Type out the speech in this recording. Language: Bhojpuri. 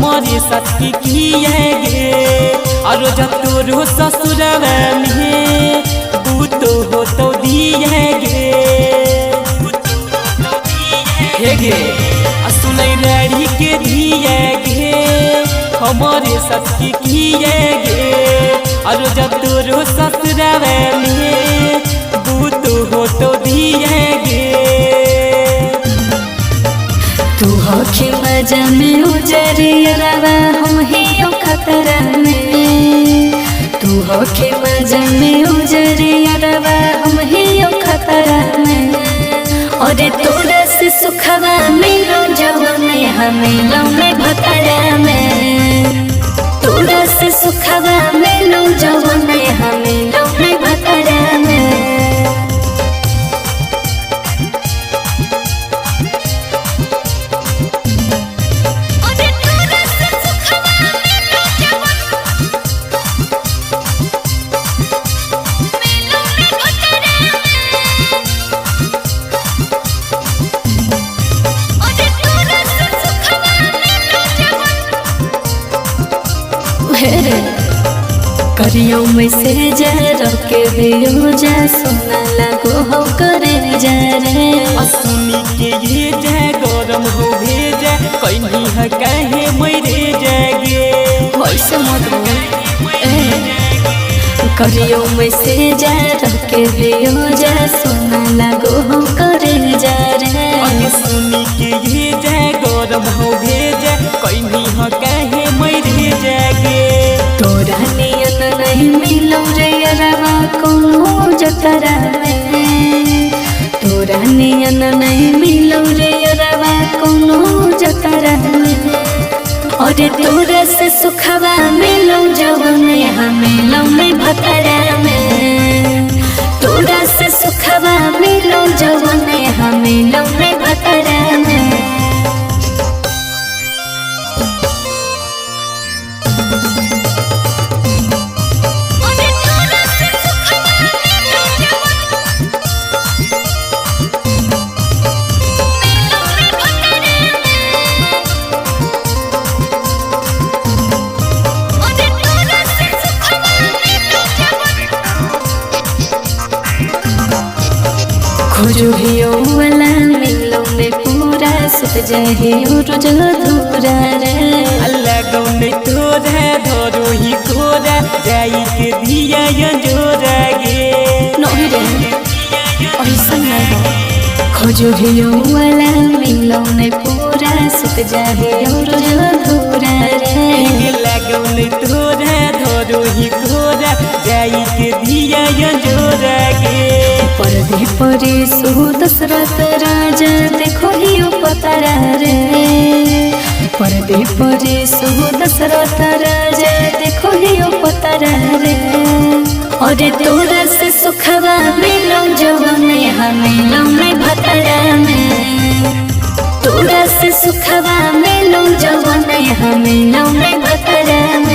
हमारे साथ किए गे और जब तोरो ससुरवा में बूतो हो तो दिए गे हे गे सुनई लड़ी के दिए गे हमारे साथ किए गे और जब तोरो ससुरवा में बूतो हो तो दिए गे तू होखे मजा में उजरियरवा हम ही खतरा में तू होखे मजा में उजरियरवा हम ही खतरा में और तोरा से सुखवा मिलो जवन हमें लौने भतरा में तोरा से सुखवा मिलो जवन हमें लौने भतरा में करियो में से जा के दियो जा सोना लगो हो करे जा रे सुनी के ये जा गरम हो भेजा कहीं है कहे मरे जागे वैसे मत करियो में से जा के दियो जा सोना लगो हो करे जा रे सुनी के ये जा गरम हो भेजा कहीं है कहे मरे जागे तोरा नियन नहीं मिलो रे अरवा कोनो जतरा में तोरा नियन नहीं मिलो रे अरवा कोनो जतरा में और तोरा से सुखवा मिलो जवन हमें लौने भतरा में तोरा से सुखवा मिलो जवन हमें लौने भतरा में खोजो वाला मिलो में पूरा सुत जाए रोज धूरा रे अल्लाह गौने तोरा धरो ही कोरा जाई के दिया जोरा गे नहीं रे ऐसा नहीं खोजो वाला मिलो में पूरा सुत जाए रोज धूरा रे अल्लाह गौने तोरा धरो ही कोरा जाई के दिया जोरा गे परदे परे सो दशरथ राजा देखो लियो पतरा रे परदे परे सो दशरथ राजा देखो लियो पतरा रे और तोरा से सुखवा मिलो जवन हमें लौने भतरा में तोरा से सुखवा मिलो जवन हमें लौने भतरा में।